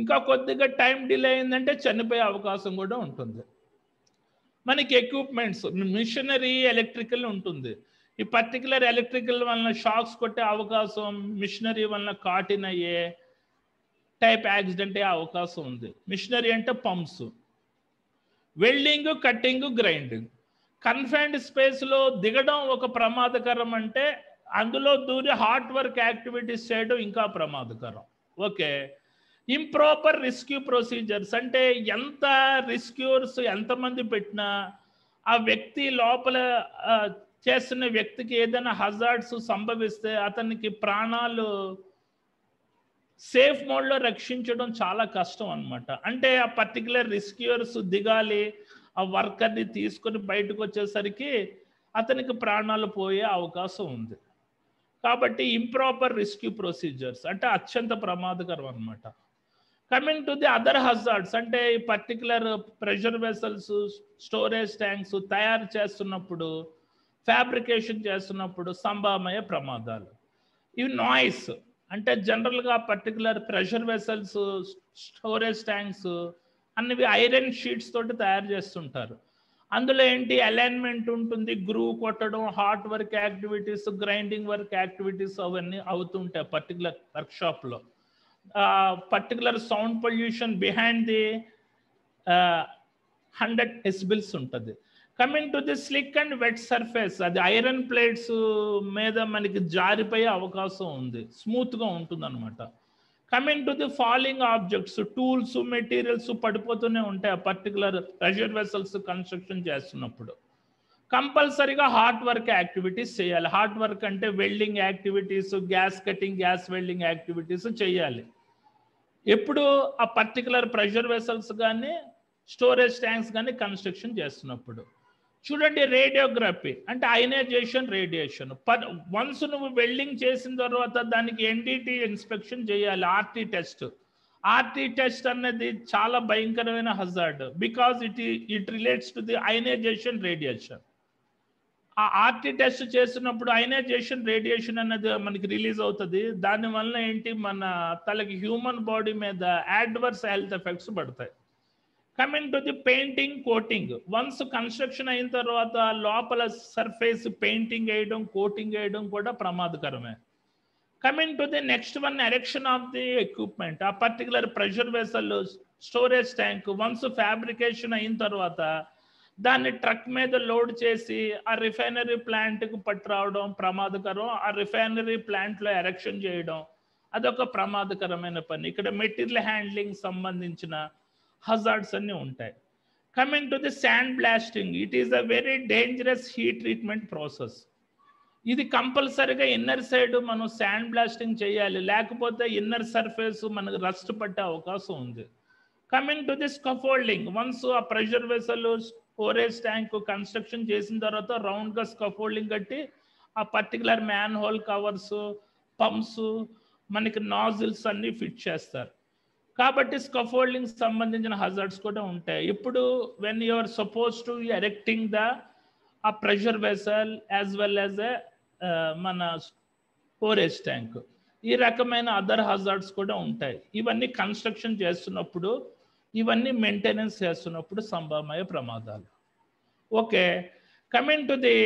Speaker 2: ఇంకా కొద్దిగా టైం డిలే అయిందంటే చనిపోయే అవకాశం కూడా ఉంటుంది. మనకి ఎక్విప్మెంట్స్, మిషనరీ, ఎలక్ట్రికల్ ఉంటుంది. ఈ పర్టికులర్ ఎలక్ట్రికల్ వలన షాక్స్ కొట్టే అవకాశం, మిషనరీ వలన కాటిన్ అయ్యే టైప్ యాక్సిడెంట్ అయ్యే అవకాశం ఉంది. మిషనరీ అంటే pumps. Welding, cutting, grinding. Confined స్పేస్లో దిగడం ఒక ప్రమాదకరం అంటే అందులో దూరి హార్డ్ వర్క్ యాక్టివిటీస్ చేయడం ఇంకా ప్రమాదకరం. ఓకే. ఇంప్రాపర్ రెస్క్యూ ప్రొసీజర్స్ అంటే ఎంత రెస్క్యూర్స్ ఎంతమంది పెట్టినా ఆ వ్యక్తి లోపల చేస్తున్న వ్యక్తికి ఏదైనా హజార్డ్స్ సంభవిస్తే అతనికి ప్రాణాలు సేఫ్ మోడ్లో రక్షించడం చాలా కష్టం అనమాట. అంటే ఆ పర్టికులర్ రెస్క్యూర్స్ దిగాలి, ఆ వర్కర్ని తీసుకొని బయటకు వచ్చేసరికి అతనికి ప్రాణాలు పోయే అవకాశం ఉంది. కాబట్టి ఇంప్రాపర్ రెస్క్యూ ప్రొసీజర్స్ అంటే అత్యంత ప్రమాదకరం అనమాట. Coming to the other hazards అంటే ఈ particular pressure vessels, storage tanks తయారు చేస్తున్నప్పుడు, ఫ్యాబ్రికేషన్ చేస్తున్నప్పుడు సంభవమయ్యే ప్రమాదాలు. ఇవి నాయిస్ అంటే జనరల్గా particular pressure vessels, storage tanks అన్నవి ఐరన్ షీట్స్ తోటి తయారు చేస్తుంటారు. అందులో ఏంటి అలైన్మెంట్ ఉంటుంది, గ్రూవ్ కొట్టడం, hard work activities, grinding work activities అవన్నీ అవుతుంటాయి పర్టికులర్ వర్క్షాప్లో. Particular sound pollution behind the 100 decibels ఉంటుంది. Coming to the slick and wet surface, అది ఐరన్ ప్లేట్స్ మీద మనకి జారిపోయే అవకాశం ఉంది, స్మూత్గా ఉంటుంది అనమాట. Coming to the falling objects, tools, materials పడిపోతూనే ఉంటాయి ఆ పర్టికులర్ ప్రెషర్ వెసల్స్ కన్స్ట్రక్షన్ చేస్తున్నప్పుడు. కంపల్సరీగా హార్డ్ వర్క్ యాక్టివిటీస్ చేయాలి. హార్డ్ వర్క్ అంటే welding activities, gas cutting, gas welding activities చేయాలి. ఎప్పుడు ఆ పర్టికులర్ ప్రెషర్ వెసల్స్ కానీ స్టోరేజ్ ట్యాంక్స్ కానీ కన్స్ట్రక్షన్ చేస్తున్నప్పుడు. చూడండి, రేడియోగ్రఫీ అంటే అయనైజేషన్, రేడియేషన్. వన్స్ నువ్వు వెల్డింగ్ చేసిన తర్వాత దానికి ఎన్డిటి ఇన్స్పెక్షన్ చేయాలి, ఆర్టీ టెస్ట్. ఆర్టీ టెస్ట్ అన్నది చాలా భయంకరమైన hazard because it relates to the ionisation, radiation. ఆ ఆర్టీ టెస్ట్ చేస్తున్నప్పుడు అయనైజేషన్, రేడియేషన్ అనేది మనకి రిలీజ్ అవుతుంది. దానివల్ల ఏంటి, మన తలకి హ్యూమన్ బాడీ మీద అడ్వర్స్ హెల్త్ ఎఫెక్ట్స్ పడతాయి. Coming to the painting, coating. Once construction అయిన తర్వాత లోపల సర్ఫేస్ పెయింటింగ్ వేయడం, కోటింగ్ వేయడం కూడా ప్రమాదకరమే. Coming to the next one, erection of the equipment. ఆ particular pressure vessel, storage tank once fabrication అయిన తర్వాత దాన్ని ట్రక్ మీద లోడ్ చేసి ఆ రిఫైనరీ ప్లాంట్కి పట్టు రావడం ప్రమాదకరం. ఆ రిఫైనరీ ప్లాంట్లో ఎరెక్షన్ చేయడం అదొక ప్రమాదకరమైన పని. ఇక్కడ మెటీరియల్ హ్యాండ్లింగ్ సంబంధించిన హజార్డ్స్ అన్నీ ఉంటాయి. Coming to the sand blasting, it is a very dangerous heat treatment process. ఇది కంపల్సరీగా ఇన్నర్ సైడ్ మనం శాండ్ బ్లాస్టింగ్ చేయాలి, లేకపోతే ఇన్నర్ సర్ఫేస్ మనకు రస్ట్ పట్టే అవకాశం ఉంది. Coming to the scaffolding, once ఆ pressure vessel, storage tank construction చేసిన తర్వాత రౌండ్గా స్కఫోల్డింగ్ కట్టి ఆ particular man hole covers, pumps, మనకి నాజిల్స్ అన్నీ ఫిట్ చేస్తారు. కాబట్టి స్కఫోల్డింగ్ సంబంధించిన హజార్డ్స్ కూడా ఉంటాయి. ఇప్పుడు when you are suppose to ఎరెక్టింగ్ the ఆ pressure vessel as well as మన స్టోరేజ్ ట్యాంక్, ఈ రకమైన అదర్ హజార్డ్స్ కూడా ఉంటాయి. ఇవన్నీ కన్స్ట్రక్షన్ చేస్తున్నప్పుడు, ఇవన్నీ మెయింటెనెన్స్ చేస్తున్నప్పుడు సంభవమయ్యే ప్రమాదాలు. Okay. Coming to the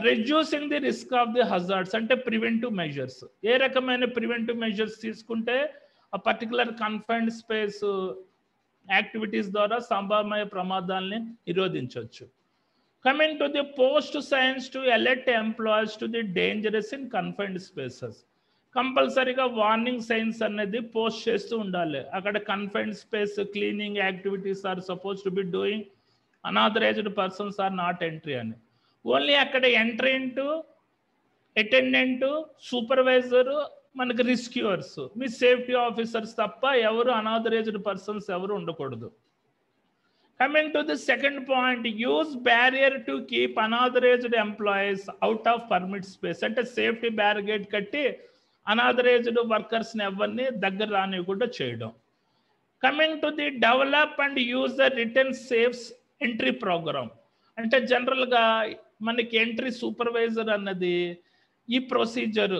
Speaker 2: reducing the risk of the hazards అంటే ప్రివెంటివ్ మెజర్స్. ఏ రకమైన ప్రివెంటివ్ మెజర్స్ తీసుకుంటే ఆ పర్టికులర్ కన్ఫైన్డ్ స్పేస్ యాక్టివిటీస్ ద్వారా సంభవమయ్యే ప్రమాదాలని నిరోధించవచ్చు. Coming to the post signs to alert employees to the dangerous in confined spaces. కంపల్సరీగా warning signs అనేది పోస్ట్ చేస్తూ ఉండాలి. అక్కడ confined space cleaning activities are suppose to be doing, unauthorized persons are not entry అని. Only అక్కడ entrant, attendant, supervisor, మనకి రిస్క్యూవర్స్, మీ safety officers తప్ప ఎవరు అనాథరైజ్డ్ పర్సన్స్ ఎవరు ఉండకూడదు. Coming to the second point, use barrier to keep unauthorized employees out of permit space. అంటే safety barricade కట్టి unauthorized వర్కర్స్ని ఎవరిని దగ్గర రానివ్వకుండా చేయడం. Coming to the develop and use the written safes entry program. అంటే జనరల్గా మనకి ఎంట్రీ సూపర్వైజర్ అన్నది ఈ procedure,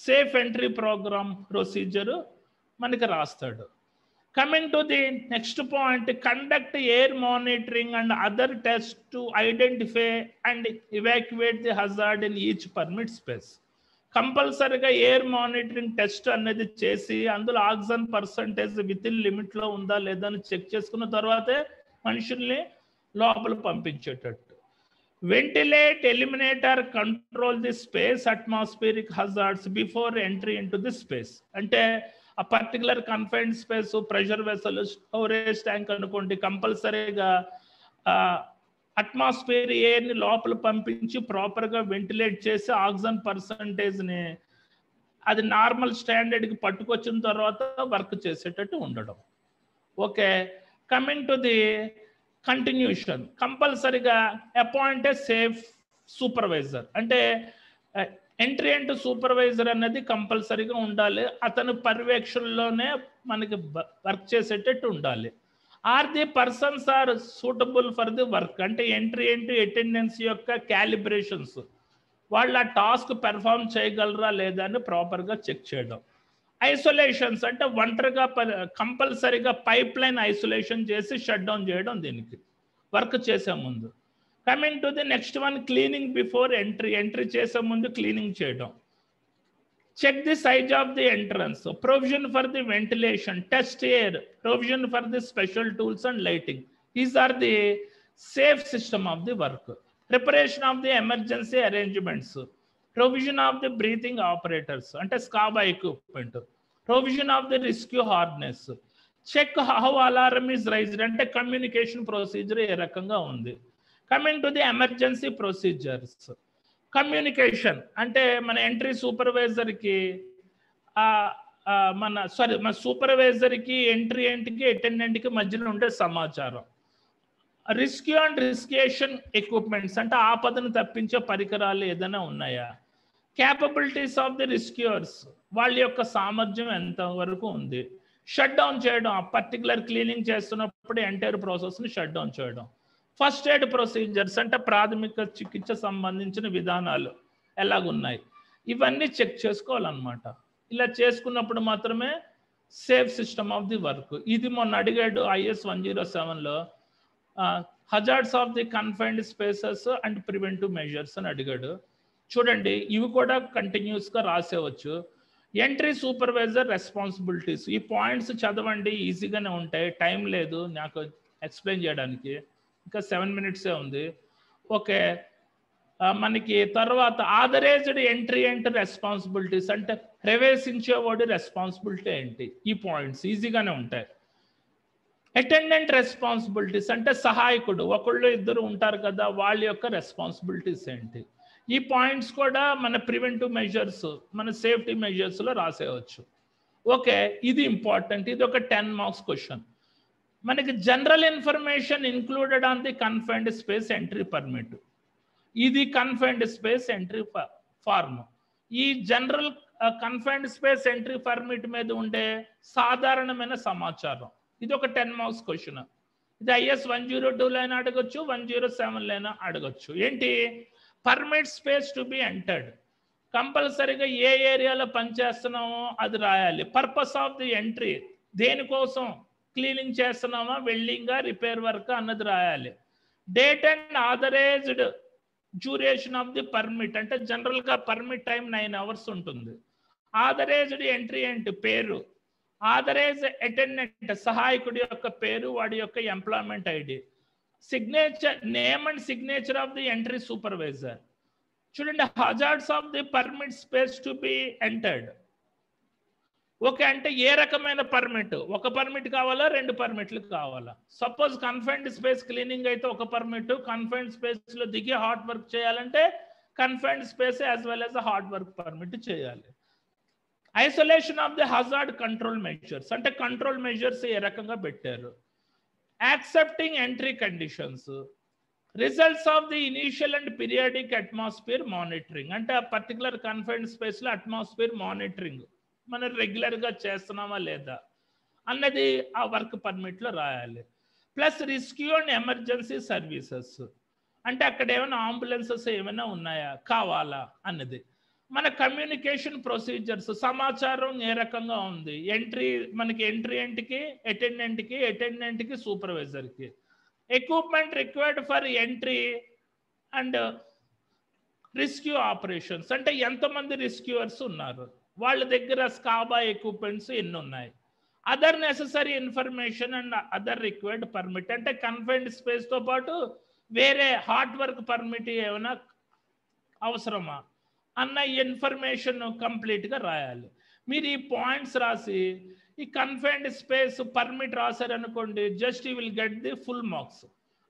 Speaker 2: safe entry program procedure మనకి రాస్తాడు. Coming to the next point, conduct air monitoring and other tests to identify and evacuate the hazard in each permit space. కంపల్సరీగా air monitoring test అనేది చేసి అందులో oxygen percentage with in లిమిట్లో ఉందా లేదా అని చెక్ చేసుకున్న తర్వాతే మనుషుల్ని లోపల పంపించేటట్టు. Ventilate, eliminate or control the space atmospheric hazards before entry in to the space. అంటే ఆ particular confined space, pressure vessel, storage tank అనుకోండి, కంపల్సరీగా అట్మాస్ఫియర్ ఎయిర్ని లోపల పంపించి ప్రాపర్గా వెంటిలేట్ చేసి ఆక్సిజన్ పర్సంటేజ్ని అది నార్మల్ స్టాండర్డ్కి పట్టుకొచ్చిన తర్వాత వర్క్ చేసేటట్టు ఉండడం. Okay, coming to the continuation, కంపల్సరీగా అపాయింట్ ఏ సేఫ్ సూపర్వైజర్. అంటే ఎంట్రీ అంటూ సూపర్వైజర్ అనేది కంపల్సరీగా ఉండాలి, అతను పర్యవేక్షణలోనే మనకి వర్క్ చేసేటట్టు ఉండాలి. Are the persons are suitable for the work, అంటే ఎంట్రీ అటెండెన్స్ యొక్క క్యాలిబ్రేషన్స్, వాళ్ళు ఆ టాస్క్ పెర్ఫామ్ చేయగలరా లేదా అని ప్రాపర్గా చెక్ చేయడం. ఐసోలేషన్స్ అంటే ఒంటరిగా కంపల్సరీగా పైప్ లైన్ ఐసోలేషన్ చేసి షట్ డౌన్ చేయడం దీనికి వర్క్ చేసే ముందు. Coming to the next one, cleaning before entry చేసే ముందు క్లీనింగ్ చేయడం. Check the size of the entrance, provision for the ventilation, test air, provision for the special tools and lighting. These are the safe system of the work. Preparation of the emergency arrangements, provision of the breathing operators అంటే scuba equipment, provision of the rescue harness, check how alarm is raised అంటే communication procedure ఏ రకంగా ఉంది. Coming to the emergency procedures, communication అంటే మన entry సూపర్వైజర్కి మన సూపర్వైజర్కి ఎంట్రీకి అటెండెంట్కి మధ్యలో ఉండే సమాచారం. రెస్క్యూ అండ్ రెస్క్యూషన్ ఎక్విప్మెంట్స్ అంటే ఆపదను తప్పించే పరికరాలు ఏదైనా ఉన్నాయా. క్యాపబిలిటీస్ ఆఫ్ ది రెస్క్యూయర్స్, వాళ్ళ యొక్క సామర్థ్యం ఎంతవరకు ఉంది. షట్ డౌన్ చేయడం, ఆ పర్టికులర్ క్లీనింగ్ చేస్తున్నప్పుడు ఎంటైర్ ప్రాసెస్ని షట్ డౌన్ చేయడం. ఫస్ట్ ఎయిడ్ ప్రొసీజర్స్ అంటే ప్రాథమిక చికిత్స సంబంధించిన విధానాలు ఎలాగున్నాయి, ఇవన్నీ చెక్ చేసుకోవాలన్నమాట. ఇలా చేసుకున్నప్పుడు మాత్రమే safe system of the work. ఇది మొన్న అడిగాడు IS 107లో, hazards of the confined spaces and preventive measures అని అడిగాడు. చూడండి, ఇవి కూడా కంటిన్యూస్గా రాసేవచ్చు. ఎంట్రీ సూపర్వైజర్ రెస్పాన్సిబిలిటీస్, ఈ పాయింట్స్ చదవండి, ఈజీగానే ఉంటాయి. టైం లేదు నాకు ఎక్స్ప్లెయిన్ చేయడానికి, ఇంకా 7 minutes ఉంది. ఓకే, మనకి తర్వాత ఆథరైజ్డ్ ఎంట్రీ రెస్పాన్సిబిలిటీస్ అంటే ప్రవేశించేవాడి రెస్పాన్సిబిలిటీ ఏంటి, ఈ పాయింట్స్ ఈజీగానే ఉంటాయి. అటెండెంట్ రెస్పాన్సిబిలిటీస్ అంటే సహాయకుడు, ఒకళ్ళు ఇద్దరు ఉంటారు కదా, వాళ్ళ యొక్క రెస్పాన్సిబిలిటీస్ ఏంటి. ఈ పాయింట్స్ కూడా మన ప్రివెంటివ్ మెజర్స్, మన సేఫ్టీ మెజర్స్లో రాసేయవచ్చు. ఓకే, ఇది ఇంపార్టెంట్, ఇది ఒక 10 marks క్వశ్చన్. మనకి general information included on the confined space entry permit, ఇది కన్ఫైన్డ్ స్పేస్ ఎంట్రీ ఫార్మ్. ఈ general confined space entry permit మీద ఉండే సాధారణమైన సమాచారం, ఇది ఒక 10 marks క్వశ్చన్. ఇది IS 102లో అయినా అడగచ్చు, 107లో అయినా అడగచ్చు. ఏంటి, permit space to be entered, కంపల్సరీగా ఏ ఏరియాలో పనిచేస్తున్నామో అది రాయాలి. పర్పస్ ఆఫ్ ది ఎంట్రీ, దేనికోసం క్లీనింగ్ చేస్తున్నామా, వెల్డింగా, రిపేర్ వర్క్ అన్నది రాయాలి. Date and authorized duration of the permit అంటే జనరల్గా పర్మిట్ టైం 9 hours ఉంటుంది. ఆథరైజ్డ్ ఎంట్రీ ఏంటి, పేరు. ఆథరైజ్ అటెండెంట్ సహాయకుడి యొక్క పేరు, వాడి యొక్క employment ID. Signature, name and signature of the entry supervisor. చూడండి, hazards of the permit space to be entered. Okay, అంటే ఏ రకమైన పర్మిట్, ఒక పర్మిట్ కావాలా, 2 permits కావాలా. సపోజ్ కన్ఫైన్డ్ స్పేస్ క్లీనింగ్ అయితే ఒక పర్మిట్, కన్ఫైన్డ్ స్పేస్లో దిగి హార్డ్ వర్క్ చేయాలంటే confined space as well as hard work permit చేయాలి. Isolation of the hazard control measures అంటే కంట్రోల్ మెజర్స్ ఏ రకంగా పెట్టారు. Accepting entry conditions, results of the initial and periodic atmosphere monitoring అంటే ఆ పర్టికులర్ కన్ఫైన్డ్ స్పేస్లో atmosphere monitoring మనం రెగ్యులర్గా చేస్తున్నామా లేదా అన్నది ఆ వర్క్ పర్మిట్లో రాయాలి. Plus rescue and emergency services అంటే అక్కడ ఏమైనా అంబులెన్సెస్ ఏమైనా ఉన్నాయా, కావాలా అన్నది. మన కమ్యూనికేషన్ ప్రొసీజర్స్, సమాచారం ఏ రకంగా ఉంది, మనకి ఎంట్రీ అటెండెంట్కి సూపర్వైజర్కి. Equipment required for entry and rescue operations, అంటే ఎంతమంది రెస్క్యూవర్స్ ఉన్నారు, వాళ్ళ దగ్గర స్కాబా ఎక్విప్మెంట్స్ ఎన్ని ఉన్నాయి. Other necessary information and other required permit, అంటే కన్ఫైన్డ్ స్పేస్తో పాటు వేరే హార్డ్ వర్క్ పర్మిట్ ఏమైనా అవసరమా అన్న ఇన్ఫర్మేషన్ కంప్లీట్గా రాయాలి. మీరు ఈ పాయింట్స్ రాసి ఈ కన్ఫైన్డ్ స్పేస్ పర్మిట్ రాశారనుకోండి, just you will get the full marks.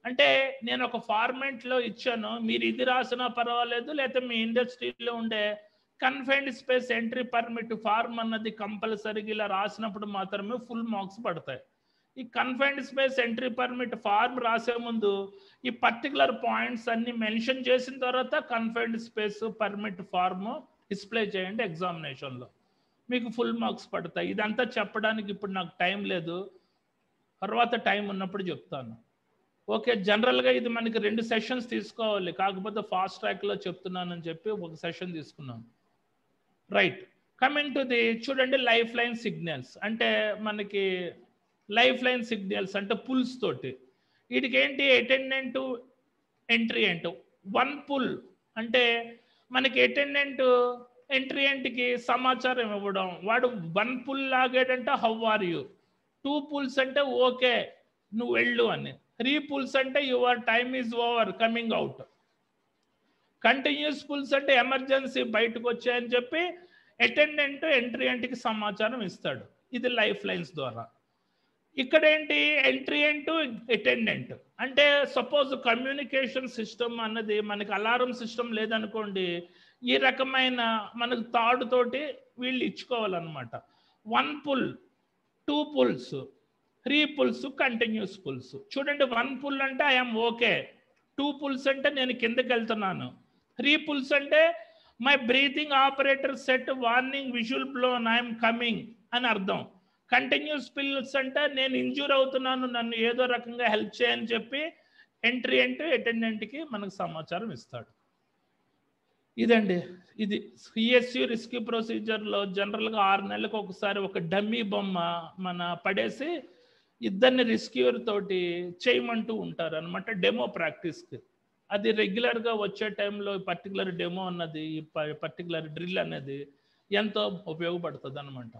Speaker 2: అంటే నేను ఒక ఫార్మాట్లో ఇచ్చాను, మీరు ఇది రాసినా పర్వాలేదు, లేకపోతే మీ ఇండస్ట్రీలో ఉండే confined space entry permit form అన్నది కంపల్సరీగా ఇలా రాసినప్పుడు మాత్రమే ఫుల్ మార్క్స్ పడతాయి. ఈ confined space entry permit form రాసే ముందు ఈ పర్టికులర్ పాయింట్స్ అన్ని మెన్షన్ చేసిన తర్వాత confined space permit form display చేయండి ఎగ్జామినేషన్లో, మీకు ఫుల్ మార్క్స్ పడతాయి. ఇదంతా చెప్పడానికి ఇప్పుడు నాకు టైం లేదు, తర్వాత టైం ఉన్నప్పుడు చెప్తాను. ఓకే, జనరల్గా ఇది మనకి 2 సెషన్స్ తీసుకోవాలి, కాకపోతే ఫాస్ట్ ట్రాక్లో చెప్తున్నానని చెప్పి ఒక సెషన్ తీసుకున్నాను. రైట్, కమింగ్ టు ది చూడండి, లైఫ్ లైన్ సిగ్నల్స్. అంటే మనకి లైఫ్ లైన్ సిగ్నల్స్ అంటే పుల్స్ తోటి, వీటికి ఏంటి, అటెండెంట్ ఎంట్రీ ఏంటో 1 పుల్ అంటే మనకి అటెండెంట్ ఎంట్రీ సమాచారం ఇవ్వడం, వాడు 1 పుల్ లాగాడంటే హౌ ఆర్ యూ, 2 పుల్స్ అంటే ఓకే నువ్వు వెళ్ళు అని, 3 పుల్స్ అంటే your time is over coming out, continuous pulls అంటే ఎమర్జెన్సీ బయటకు వచ్చాయని చెప్పి అటెండెంట్ ఎంట్రీకి సమాచారం ఇస్తాడు. ఇది లైఫ్ లైన్స్ ద్వారా. ఇక్కడ ఏంటి, ఎంట్రీ అటెండెంట్ అంటే సపోజ్ కమ్యూనికేషన్ సిస్టమ్ అన్నది మనకి అలారం సిస్టమ్ లేదనుకోండి, ఈ రకమైన మనకు తాడు తోటి వీళ్ళు ఇచ్చుకోవాలన్నమాట. 1 pull, 2 pulls, 3 pulls, continuous pulls. చూడండి, 1 పుల్ అంటే ఐఎమ్ ఓకే, 2 పుల్స్ అంటే నేను కిందకి వెళ్తున్నాను, 3 పుల్స్ అంటే my breathing operator set warning visual blown I'm coming అని అర్థం. కంటిన్యూస్ పుల్స్ అంటే నేను ఇంజూర్ అవుతున్నాను, నన్ను ఏదో రకంగా హెల్ప్ చేయని చెప్పి ఎంట్రీ అటెండెంట్కి మనకు సమాచారం ఇస్తాడు. ఇదండి, ఇది సిఎస్యు రెస్క్యూ ప్రొసీజర్లో జనరల్గా 6 నెలలకు ఒకసారి ఒక డమ్మీ బొమ్మ మన పడేసి ఇద్దరిని రెస్క్యూర్ తోటి చేయమంటూ ఉంటారు అనమాట, డెమో ప్రాక్టీస్కి. అది రెగ్యులర్గా వచ్చే టైంలో పర్టికులర్ డెమో అన్నది, పర్టికులర్ డ్రిల్ అనేది ఎంతో ఉపయోగపడుతుంది అనమాట.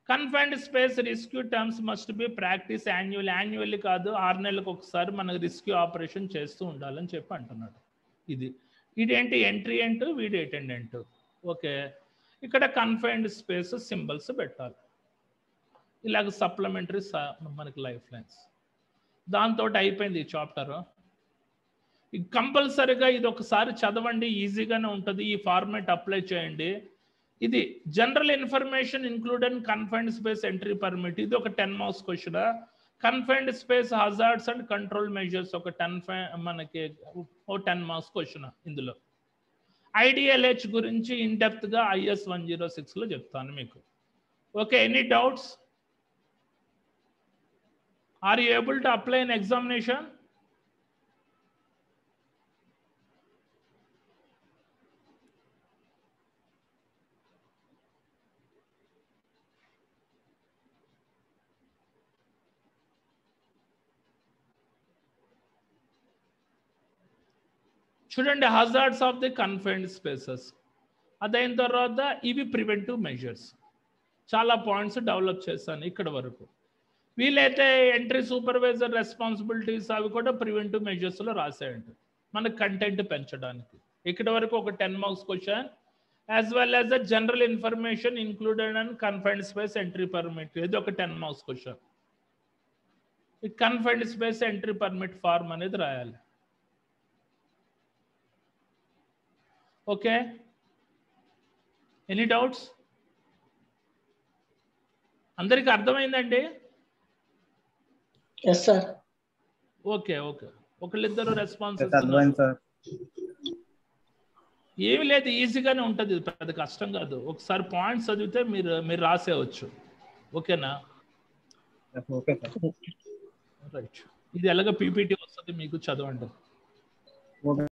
Speaker 2: Confined space rescue terms must be practice annually కాదు, 6 నెలలకు ఒకసారి మనకు రెస్క్యూ ఆపరేషన్ చేస్తూ ఉండాలని చెప్పి అంటున్నాడు. ఇదేంటి ఎంట్రీ వీడి అటెండెంట్. ఓకే, ఇక్కడ కన్ఫైన్డ్ స్పేస్ సింబల్స్ పెట్టాలి, ఇలాగ సప్లిమెంటరీ మనకి లైఫ్ లైన్స్. దాంతో అయిపోయింది ఈ చాప్టర్. కంపల్సరీగా ఇది ఒకసారి చదవండి, ఈజీగానే ఉంటుంది. ఈ ఫార్మాట్ అప్లై చేయండి. ఇది general information included confined space entry permit, ఇది ఒక 10 marks question. Confined space hazards and control measures ఒక 10 మార్క్స్ క్వశ్చన్. ఇందులో ఐడిఎల్హెచ్ గురించి ఇన్ డెప్త్గా IS 106లో చెప్తాను మీకు. Okay, any doubts? Are you able to apply an examination? చూడండి, hazards of the confined spaces, అదైన తర్వాత ఇవి ప్రివెంటివ్ మెజర్స్. చాలా పాయింట్స్ డెవలప్ చేశాను ఇక్కడ వరకు. వీలైతే ఎంట్రీ సూపర్వైజర్ రెస్పాన్సిబిలిటీస్ అవి కూడా ప్రివెంటివ్ మెజర్స్లో రాసేయండి మనకు కంటెంట్ పెంచడానికి. ఇక్కడ వరకు ఒక 10 marks question, as well as the general information included and confined space entry permit, ఇది ఒక 10 మార్క్స్ క్వశ్చన్. ఈ confined space entry permit form అనేది రాయాలి. Okay, any doubts? అందరికి అర్థమైందండి?
Speaker 3: Yes sir.
Speaker 2: ఓకే, ఒకళ్ళిద్దరు రెస్పాన్స్. ఏమి లేదు, ఈజీగానే ఉంటుంది, పెద్ద కష్టం కాదు. ఒకసారి పాయింట్స్ చదివితే మీరు రాసేయచ్చు. ఓకేనా? రైట్, ఇది ఎలాగ PPT వస్తుంది మీకు, చదవండి.